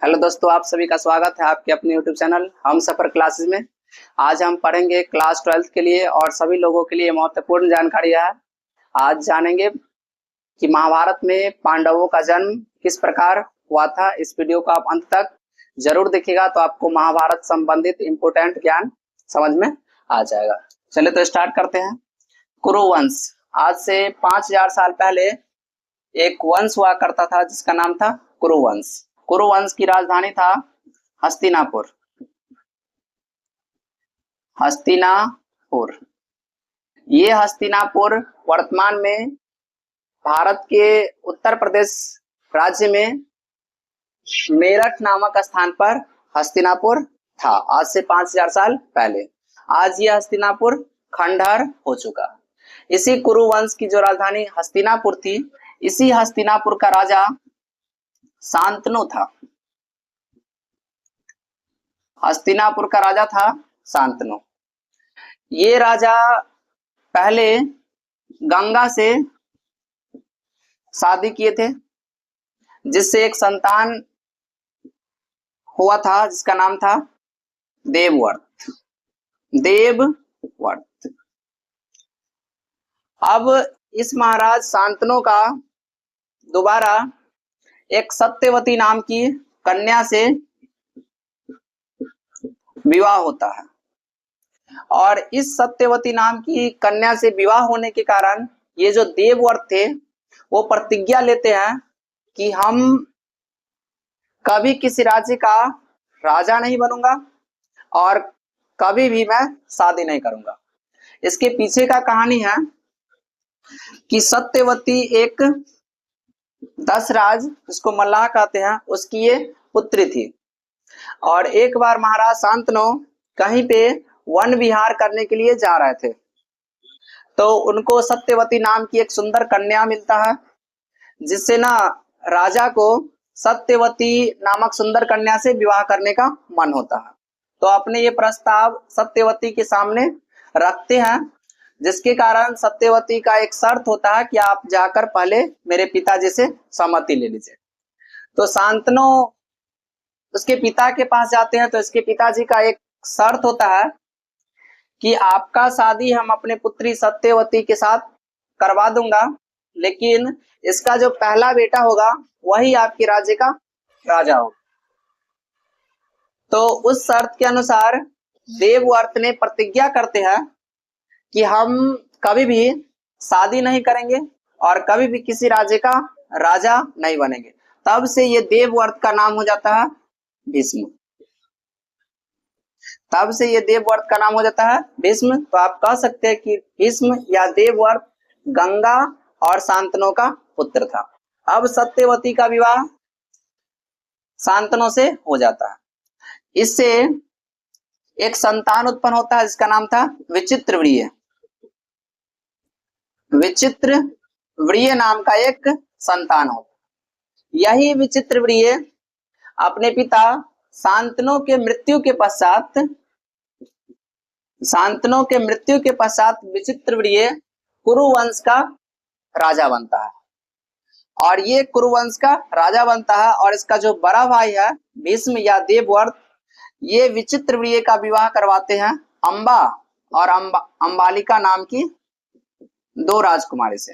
Hello दोस्तों, आप सभी का स्वागत है आपके अपने यूट्यूब चैनल हम सफर क्लासेस में। आज हम पढ़ेंगे क्लास 12 के लिए और सभी लोगों के लिए महत्वपूर्ण जानकारियां है। आज जानेंगे कि महाभारत में पांडवों का जन्म किस प्रकार हुआ था। इस वीडियो को आप अंत तक जरूर देखिएगा तो आपको महाभारत संबंधित इंपोर्टेंट ज्ञान समझ में आ जाएगा। चलिए तो स्टार्ट करते हैं। कुरुवंश। आज से 5000 साल पहले एक वंश हुआ करता था जिसका नाम था कुरुवंश। कुरुवंश की राजधानी था हस्तिनापुर। हस्तिनापुर। ये हस्तिनापुर वर्तमान में भारत के उत्तर प्रदेश राज्य में मेरठ नामक स्थान पर हस्तिनापुर था। आज से 5000 साल पहले। आज ये हस्तिनापुर खंडहर हो चुका। इसी कुरुवंश की जो राजधानी हस्तिनापुर थी, इसी हस्तिनापुर का राजा शांतनु था। हस्तिनापुर का राजा था शांतनु। ये राजा पहले गंगा से शादी किए थे, जिससे एक संतान हुआ था जिसका नाम था देवव्रत। देवव्रत। अब इस महाराज शांतनु का दोबारा एक सत्यवती नाम की कन्या से विवाह होता है और इस सत्यवती नाम की कन्या से विवाह होने के कारण ये जो देवव्रत थे वो प्रतिज्ञा लेते हैं कि हम कभी किसी राज्य का राजा नहीं बनूंगा और कभी भी मैं शादी नहीं करूंगा। इसके पीछे का कहानी है कि सत्यवती एक दशराज, जिसको मल्लाह कहते हैं, उसकी ये पुत्री थी और एक बार महाराज शांतनु कहीं पे वन विहार करने के लिए जा रहे थे तो उनको सत्यवती नाम की एक सुंदर कन्या मिलता है, जिससे ना राजा को सत्यवती नामक सुंदर कन्या से विवाह करने का मन होता है। तो अपने ये प्रस्ताव सत्यवती के सामने रखते हैं, जिसके कारण सत्यवती का एक शर्त होता है कि आप जाकर पहले मेरे पिताजी से सहमति ले लीजिए। तो शांतनु उसके पिता के पास जाते हैं तो इसके पिताजी का एक शर्त होता है कि आपका शादी हम अपने पुत्री सत्यवती के साथ करवा दूंगा, लेकिन इसका जो पहला बेटा होगा वही आपके राज्य का राजा होगा। तो उस शर्त के अनुसार देवव्रत ने प्रतिज्ञा करते हैं कि हम कभी भी शादी नहीं करेंगे और कभी भी किसी राज्य का राजा नहीं बनेंगे। तब से ये देवव्रत का नाम हो जाता है भीष्म। तब से ये देवव्रत का नाम हो जाता है भीष्म। तो आप कह सकते हैं कि भीष्म या देवव्रत गंगा और शांतनु का पुत्र था। अब सत्यवती का विवाह शांतनु से हो जाता है। इससे एक संतान उत्पन्न होता है जिसका नाम था विचित्रवीर्य। विचित्रवीर्य नाम का एक संतान होता। यही विचित्रवीर्य अपने पिता शांतनु के मृत्यु के पश्चात विचित्रवीर्य कुरुवंश का राजा बनता है और ये कुरुवंश का राजा बनता है। और इसका जो बड़ा भाई है भीष्म या देवव्रत, ये विचित्रवीर्य का विवाह करवाते हैं अंबा और अंबालिका नाम की दो राजकुमारी से।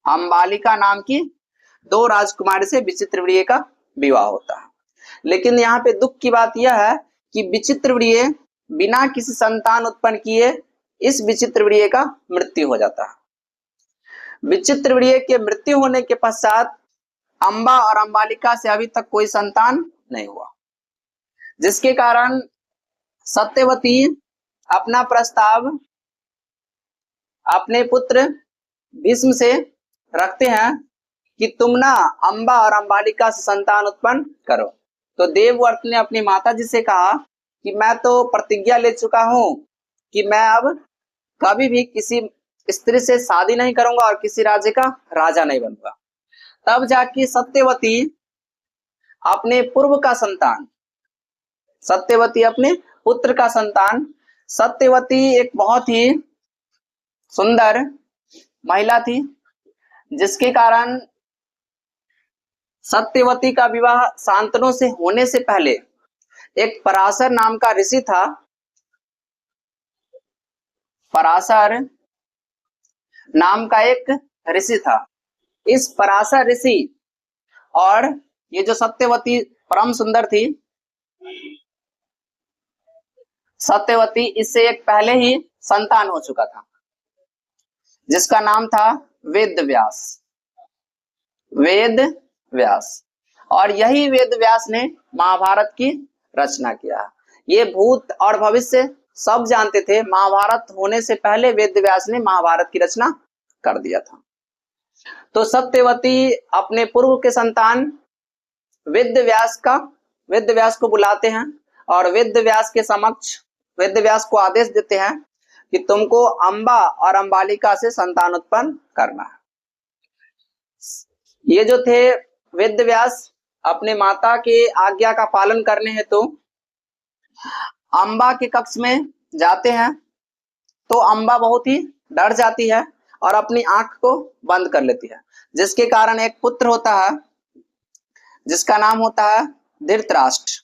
अंबालिका नाम की दो राजकुमारी से विचित्रवीर्य का विवाह होता है। लेकिन यहाँ पे दुख की बात यह है कि विचित्रवीर्य बिना किसी संतान उत्पन्न किए इस विचित्रवीर्य का मृत्यु हो जाता है। विचित्रवीर्य के मृत्यु होने के पश्चात अंबा और अंबालिका से अभी तक कोई संतान नहीं हुआ, जिसके कारण सत्यवती अपना प्रस्ताव अपने पुत्र भीष्म से रखते हैं कि तुम ना अंबा और अंबालिका से संतान उत्पन्न करो। तो देवव्रत ने अपनी माताजी से कहा कि मैं तो प्रतिज्ञा ले चुका हूं कि मैं अब कभी भी किसी स्त्री से शादी नहीं करूंगा और किसी राज्य का राजा नहीं बनूंगा। तब जाके सत्यवती अपने पूर्व का संतान, सत्यवती अपने पुत्र का संतान, सत्यवती एक बहुत ही सुंदर महिला थी, जिसके कारण सत्यवती का विवाह शांतनु से होने से पहले एक पराशर नाम का ऋषि था। पराशर नाम का एक ऋषि था। इस पराशर ऋषि और ये जो सत्यवती परम सुंदर थी, सत्यवती, इससे एक पहले ही संतान हो चुका था जिसका नाम था वेद व्यास। वेद व्यास, और यही वेद व्यास ने महाभारत की रचना किया। ये भूत और भविष्य सब जानते थे। महाभारत होने से पहले वेद व्यास ने महाभारत की रचना कर दिया था। तो सत्यवती अपने पूर्व के संतान वेद व्यास को बुलाते हैं और वेद व्यास के समक्ष वेद व्यास को आदेश देते हैं कि तुमको अंबा और अंबालिका से संतान उत्पन्न करना है। ये जो थे वेद व्यास अपने माता के आज्ञा का पालन करने हेतु अंबा के कक्ष में जाते हैं। तो अंबा बहुत ही डर जाती है और अपनी आंख को बंद कर लेती है, जिसके कारण एक पुत्र होता है जिसका नाम होता है धृतराष्ट्र।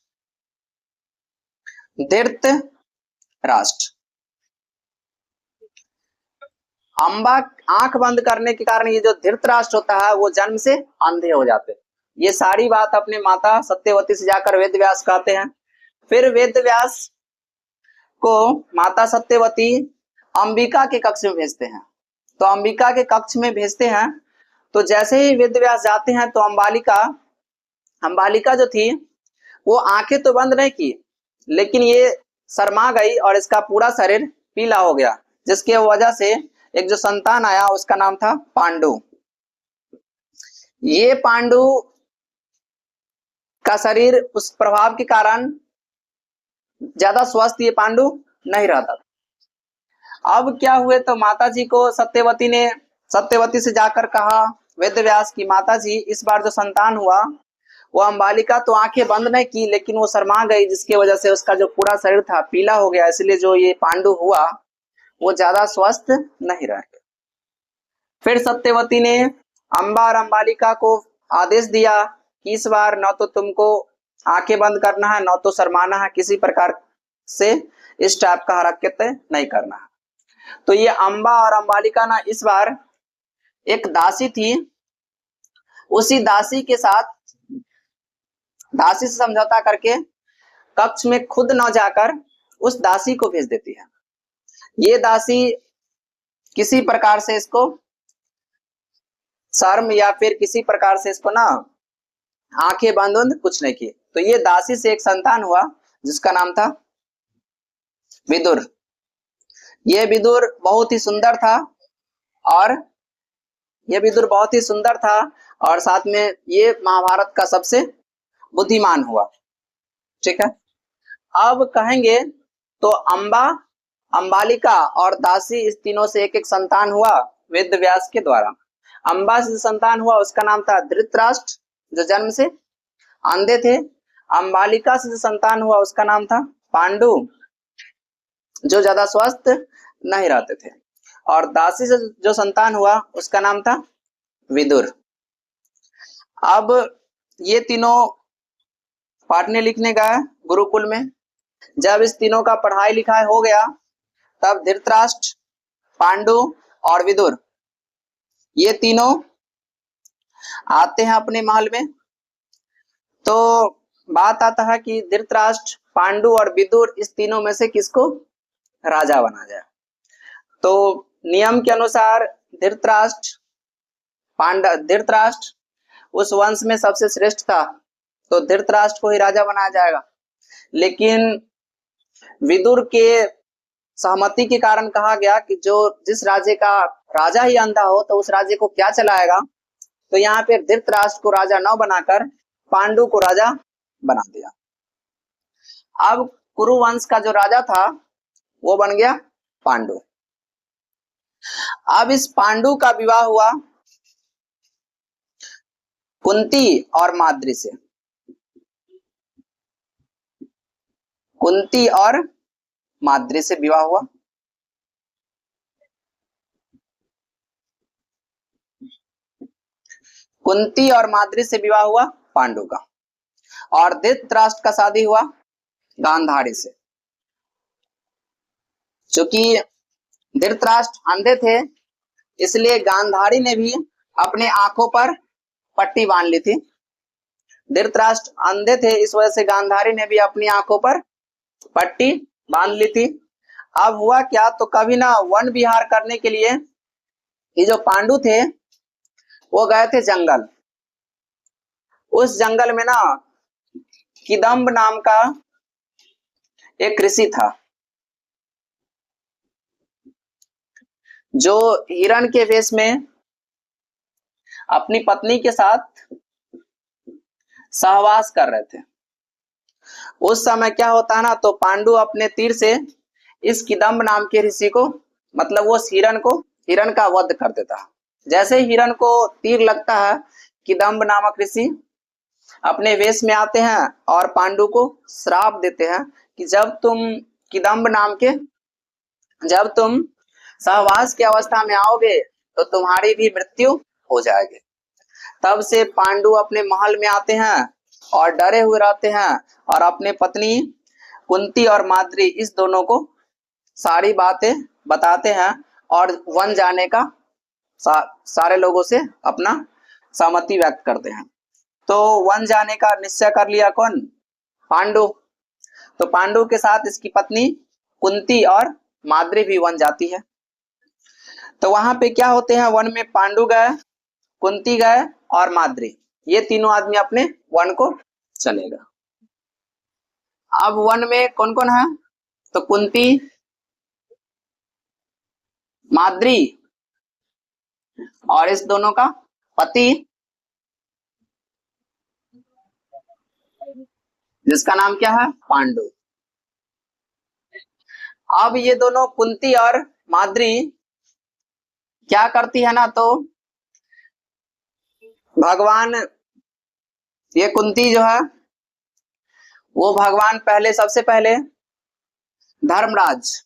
धृतराष्ट्र। अंबा आंख बंद करने के कारण ये जो धृतराष्ट्र होता है वो जन्म से अंधे हो जाते हैं। ये सारी बात अपने माता सत्यवती से जाकर वेद व्यास कहते हैं। फिर वेद व्यास को माता सत्यवती अंबिका के कक्ष में भेजते हैं। तो अंबिका के कक्ष में भेजते हैं तो जैसे ही वेद व्यास जाते हैं तो अंबालिका जो थी वो आंखें तो बंद नहीं की, लेकिन ये शर्मा गई और इसका पूरा शरीर पीला हो गया, जिसकी वजह से एक जो संतान आया उसका नाम था पांडु। ये पांडु का शरीर उस प्रभाव के कारण ज्यादा स्वस्थ ये पांडु नहीं रहता था। अब क्या हुए तो माता जी को सत्यवती से जाकर कहा वेद व्यास की, माता जी इस बार जो संतान हुआ वो अंबालिका तो आंखें बंद नहीं की, लेकिन वो शर्मा गई, जिसकी वजह से उसका जो पूरा शरीर था पीला हो गया, इसलिए जो ये पांडु हुआ वो ज्यादा स्वस्थ नहीं रहे। फिर सत्यवती ने अंबा और अंबालिका को आदेश दिया कि इस बार न तो तुमको आंखें बंद करना है, न तो शर्माना है, किसी प्रकार से इस टाइप का हरकत नहीं करना है। तो ये अंबा और अंबालिका ना इस बार एक दासी थी, उसी दासी से समझौता करके कक्ष में खुद न जाकर उस दासी को भेज देती है। ये दासी किसी प्रकार से इसको शर्म या फिर किसी प्रकार से इसको ना आंखें बंद कुछ नहीं की। तो ये दासी से एक संतान हुआ जिसका नाम था विदुर। ये विदुर बहुत ही सुंदर था और साथ में ये महाभारत का सबसे बुद्धिमान हुआ। ठीक है। अब कहेंगे तो अंबा, अंबालिका और दासी, इस तीनों से एक एक संतान हुआ वेद व्यास के द्वारा। अंबा से संतान हुआ उसका नाम था धृतराष्ट्र जो जन्म से अंधे थे। अंबालिका से संतान हुआ उसका नाम था पांडु जो ज्यादा स्वस्थ नहीं रहते थे, और दासी से जो संतान हुआ उसका नाम था विदुर। अब ये तीनों पढ़ने लिखने गए गुरुकुल में। जब इस तीनों का पढ़ाई लिखाई हो गया तब धृतराष्ट्र, पांडु और विदुर ये तीनों आते हैं अपने महल में। तो बात आता है कि धृतराष्ट्र, पांडु और विदुर इस तीनों में से किसको राजा बना जाए। तो नियम के अनुसार धृतराष्ट्र उस वंश में सबसे श्रेष्ठ था, तो धृतराष्ट्र को ही राजा बनाया जाएगा। लेकिन विदुर के सहमति के कारण कहा गया कि जिस राज्य का राजा ही अंधा हो तो उस राज्य को क्या चलाएगा। तो यहाँ पे धृतराष्ट्र को राजा न बनाकर पांडु को राजा बना दिया। अब कुरु वंश का जो राजा था वो बन गया पांडु। अब इस पांडु का विवाह हुआ कुंती और माद्री से। कुंती और माद्री से विवाह हुआ। कुंती और माद्री से विवाह हुआ पांडु का, और धृतराष्ट्र का शादी हुआ गांधारी से। चूंकि धृतराष्ट्र अंधे थे, इसलिए गांधारी ने भी अपने आंखों पर पट्टी बांध ली थी। धृतराष्ट्र अंधे थे, इस वजह से गांधारी ने भी अपनी आंखों पर पट्टी बांध ली थी। अब हुआ क्या, तो कभी ना वन विहार करने के लिए ये जो पांडु थे वो गए थे जंगल। उस जंगल में ना किदम्ब नाम का एक ऋषि था, जो हिरण के वेश में अपनी पत्नी के साथ सहवास कर रहे थे। उस समय क्या होता है ना, तो पांडु अपने तीर से इस किदम्ब नाम के ऋषि को, मतलब वो हिरण का वध कर देता है। जैसे ही हिरण को तीर लगता है, किदम्ब नामक ऋषि अपने वेश में आते हैं और पांडु को श्राप देते हैं कि जब तुम सहवास की अवस्था में आओगे तो तुम्हारी भी मृत्यु हो जाएगी। तब से पांडु अपने महल में आते हैं और डरे हुए रहते हैं, और अपने पत्नी कुंती और माद्री इस दोनों को सारी बातें बताते हैं, और वन जाने का सारे लोगों से अपना सहमति व्यक्त करते हैं। तो वन जाने का निश्चय कर लिया कौन? पांडु। तो पांडु के साथ इसकी पत्नी कुंती और माद्री भी वन जाती है। तो वहां पे क्या होते हैं, वन में पांडु गए, कुंती गए और माद्री, ये तीनों आदमी अपने वन को चलेगा। अब वन में कौन कौन है, तो कुंती, माद्री और इस दोनों का पति जिसका नाम क्या है, पांडु। अब ये दोनों कुंती और माद्री क्या करती है ना, तो भगवान, ये कुंती जो है वो भगवान सबसे पहले धर्मराज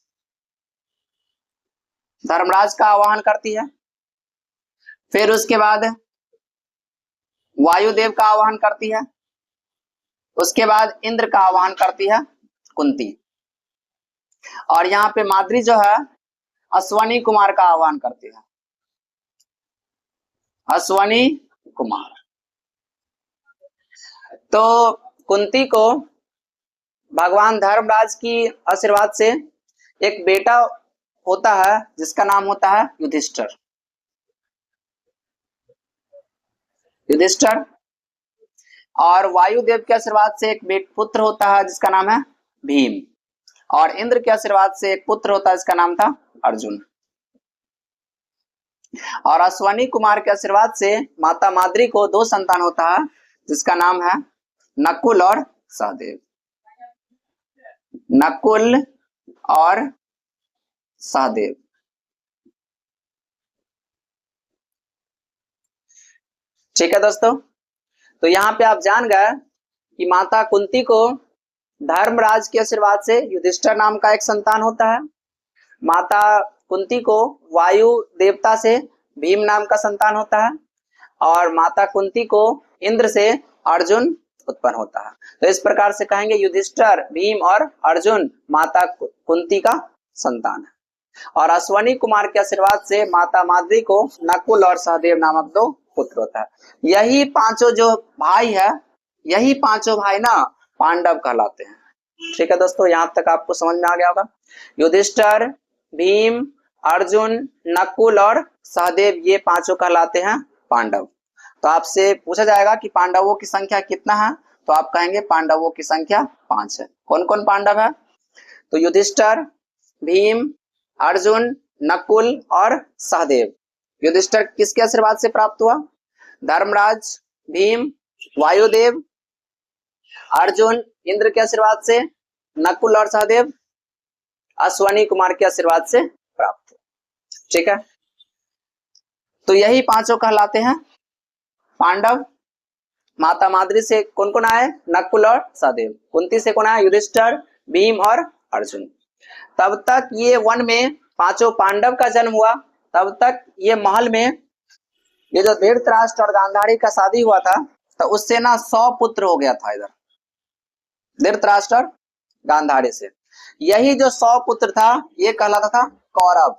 का आवाहन करती है। फिर उसके बाद वायुदेव का आवाहन करती है। उसके बाद इंद्र का आवाहन करती है कुंती। और यहाँ पे माद्री जो है अश्वनी कुमार का आह्वान करती है, अश्वनी कुमार। तो कुंती को भगवान धर्मराज की आशीर्वाद से एक बेटा होता है जिसका नाम होता है युधिष्ठिर। और वायुदेव के आशीर्वाद से एक पुत्र होता है जिसका नाम है भीम। और इंद्र के आशीर्वाद से एक पुत्र होता है जिसका नाम था अर्जुन। और अश्वनी कुमार के आशीर्वाद से माता माद्री को 2 संतान होता है जिसका नाम है नकुल और सहदेव। नकुल और सहदेव। ठीक है दोस्तों, तो यहाँ पे आप जान गए कि माता कुंती को धर्मराज के आशीर्वाद से युधिष्ठिर नाम का एक संतान होता है। माता कुंती को वायु देवता से भीम नाम का संतान होता है। और माता कुंती को इंद्र से अर्जुन उत्पन्न होता है। तो इस प्रकार से कहेंगे युधिष्ठिर, भीम और अर्जुन माता कुंती का संतान है। और अश्वनी कुमार के आशीर्वाद से माता माद्री को नकुल और सहदेव नामक 2 पुत्र होता है। यही पांचों जो भाई है, यही पांचों भाई ना पांडव कहलाते हैं। ठीक है दोस्तों, यहां तक आपको समझ में आ गया होगा। युधिष्ठिर, भीम, अर्जुन, नकुल और सहदेव, ये पांचों कहलाते हैं पांडव। तो आपसे पूछा जाएगा कि पांडवों की संख्या कितना है, तो आप कहेंगे पांडवों की संख्या 5 है। कौन कौन पांडव है, तो युधिष्ठिर, भीम, अर्जुन, नकुल और सहदेव। युधिष्ठिर किसके आशीर्वाद से प्राप्त हुआ, धर्मराज, भीम, वायुदेव, अर्जुन इंद्र के आशीर्वाद से, नकुल और सहदेव अश्वनी कुमार के आशीर्वाद से प्राप्त हुआ। ठीक है, तो यही पांचों कहलाते हैं पांडव। माता माद्री से कौन कौन आए, नकुल और सहदेव। कुंती से कौन आया, युधिष्ठिर, भीम और अर्जुन। तब तक ये वन में पांचों पांडव का जन्म हुआ, तब तक ये महल में ये जो धृतराष्ट्र और गांधारी का शादी हुआ था तो उससे ना 100 पुत्र हो गया था इधर, धृतराष्ट्र और गांधारी से। यही जो 100 पुत्र था ये कहलाता था कौरव।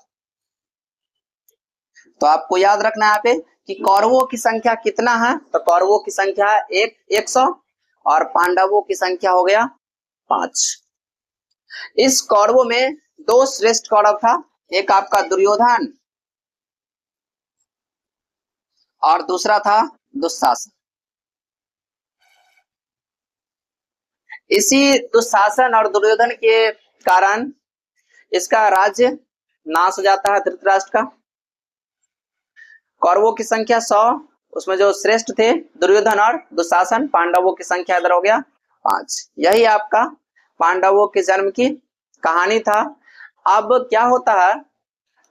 तो आपको याद रखना है यहाँ पे कि कौरवों की संख्या कितना है, तो कौरवों की संख्या है 100 और पांडवों की संख्या हो गया 5। इस कौरवों में 2 श्रेष्ठ कौरव था, एक आपका दुर्योधन और दूसरा था दुशासन। इसी दुशासन और दुर्योधन के कारण इसका राज्य नाश हो जाता है धृतराष्ट्र का। कौरवों की संख्या 100, उसमें जो श्रेष्ठ थे दुर्योधन और दुशासन, पांडवों की संख्या इधर हो गया 5। यही आपका पांडवों के जन्म की कहानी था। अब क्या होता है,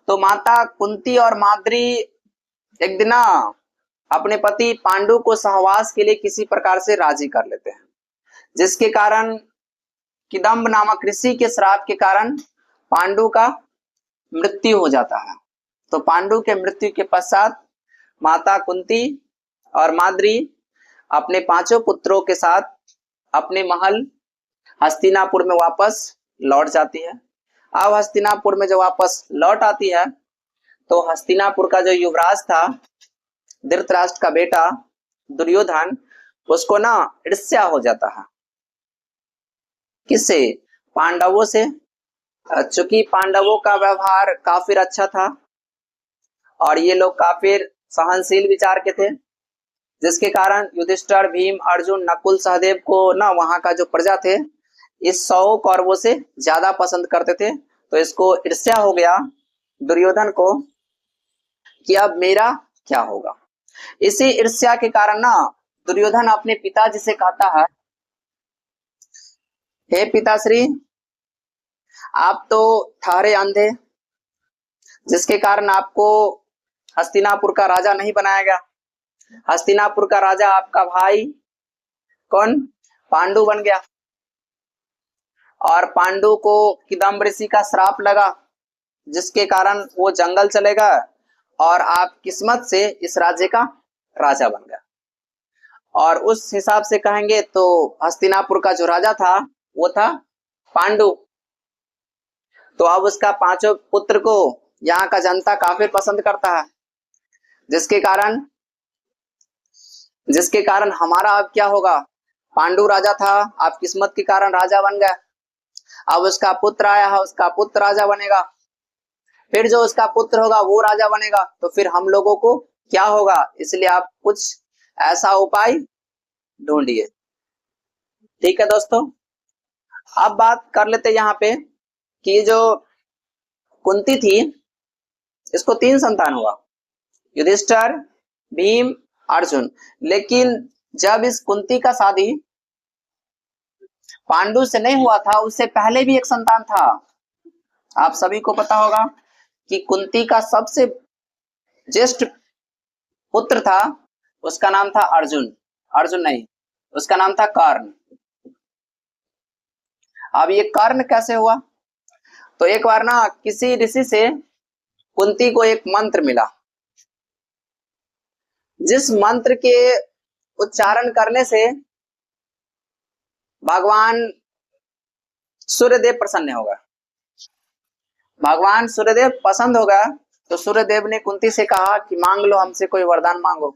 तो माता कुंती और माद्री एक दिन अपने पति पांडु को सहवास के लिए किसी प्रकार से राजी कर लेते हैं, जिसके कारण किदम्ब नामक ऋषि के श्राप के कारण पांडु का मृत्यु हो जाता है। तो पांडु के मृत्यु के पश्चात माता कुंती और माद्री अपने 5 पुत्रों के साथ अपने महल हस्तिनापुर में वापस लौट जाती है। अब हस्तिनापुर में जो वापस लौट आती है तो हस्तिनापुर का जो युवराज था धृतराष्ट्र का बेटा दुर्योधन, उसको ना ईर्ष्या हो जाता है। किससे? पांडवों से। चूंकि पांडवों का व्यवहार काफी अच्छा था और ये लोग काफी सहनशील विचार के थे, जिसके कारण युधिष्ठिर, भीम, अर्जुन, नकुल, सहदेव को ना वहां का जो प्रजा थे इस 100 कौरवों से ज्यादा पसंद करते थे। तो इसको ईर्ष्या हो गया दुर्योधन को कि अब मेरा क्या होगा। इसी ईर्ष्या के कारण ना दुर्योधन अपने पिताजी से कहता है, हे पिताश्री, आप तो ठहरे अंधे, जिसके कारण आपको हस्तिनापुर का राजा नहीं बनाया गया। हस्तिनापुर का राजा आपका भाई कौन? पांडु बन गया। और पांडु को किदम्ब ऋषि का श्राप लगा, जिसके कारण वो जंगल चले गए और आप किस्मत से इस राज्य का राजा बन गया। और उस हिसाब से कहेंगे तो हस्तिनापुर का जो राजा था वो था पांडु। तो अब उसका 5 पुत्र को यहाँ का जनता काफी पसंद करता है, जिसके कारण हमारा अब क्या होगा, पांडु राजा था, आप किस्मत के कारण राजा बन गए, अब उसका पुत्र आया है, उसका पुत्र राजा बनेगा, फिर जो उसका पुत्र होगा वो राजा बनेगा, तो फिर हम लोगों को क्या होगा। इसलिए आप कुछ ऐसा उपाय ढूंढिए। ठीक है दोस्तों, अब बात कर लेते यहाँ पे कि जो कुंती थी इसको 3 संतान हुआ, युधिष्ठिर, भीम, अर्जुन। लेकिन जब इस कुंती का शादी पांडु से नहीं हुआ था, उससे पहले भी एक संतान था। आप सभी को पता होगा कि कुंती का सबसे ज्येष्ठ पुत्र था, उसका नाम था अर्जुन। अर्जुन नहीं, उसका नाम था कर्ण। अब ये कर्ण कैसे हुआ, तो एक बार ना किसी ऋषि से कुंती को एक मंत्र मिला, जिस मंत्र के उच्चारण करने से भगवान सूर्यदेव प्रसन्न होगा। भगवान सूर्यदेव पसंद होगा तो सूर्यदेव ने कुंती से कहा कि मांग लो, हमसे कोई वरदान मांगो।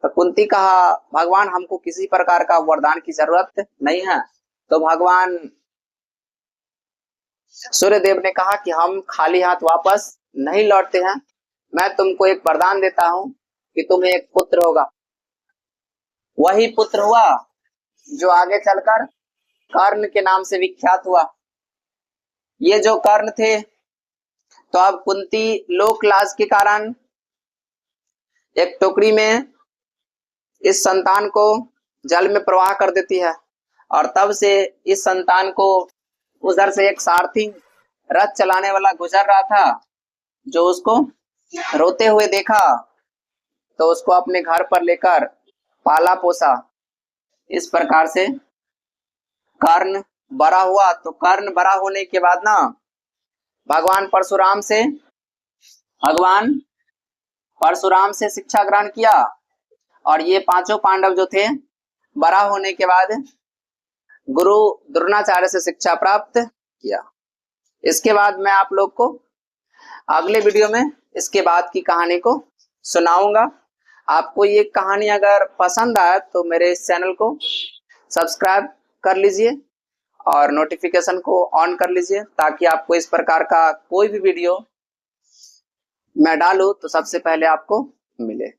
तो कुंती कहा, भगवान हमको किसी प्रकार का वरदान की जरूरत नहीं है। तो भगवान सूर्यदेव ने कहा कि हम खाली हाथ वापस नहीं लौटते हैं, मैं तुमको एक वरदान देता हूं कि तुम्हें एक पुत्र होगा। वही पुत्र हुआ जो आगे चलकर कर्ण के नाम से विख्यात हुआ। ये जो कर्ण थे, तो अब कुंती लोक लाज के कारण एक टोकरी में इस संतान को जल में प्रवाह कर देती है, और तब से इस संतान को उधर से एक सारथी रथ चलाने वाला गुजर रहा था, जो उसको रोते हुए देखा तो उसको अपने घर पर लेकर पाला पोसा। इस प्रकार से कर्ण बड़ा हुआ। तो कर्ण बड़ा होने के बाद ना भगवान परशुराम से भगवान परशुराम से शिक्षा ग्रहण किया और ये पांचों पांडव जो थे बड़ा होने के बाद गुरु द्रोणाचार्य से शिक्षा प्राप्त किया। इसके बाद मैं आप लोग को अगले वीडियो में इसके बाद की कहानी को सुनाऊंगा। आपको ये कहानी अगर पसंद आए तो मेरे इस चैनल को सब्सक्राइब कर लीजिए और नोटिफिकेशन को ऑन कर लीजिए ताकि आपको इस प्रकार का कोई भी वीडियो मैं डालूं तो सबसे पहले आपको मिले।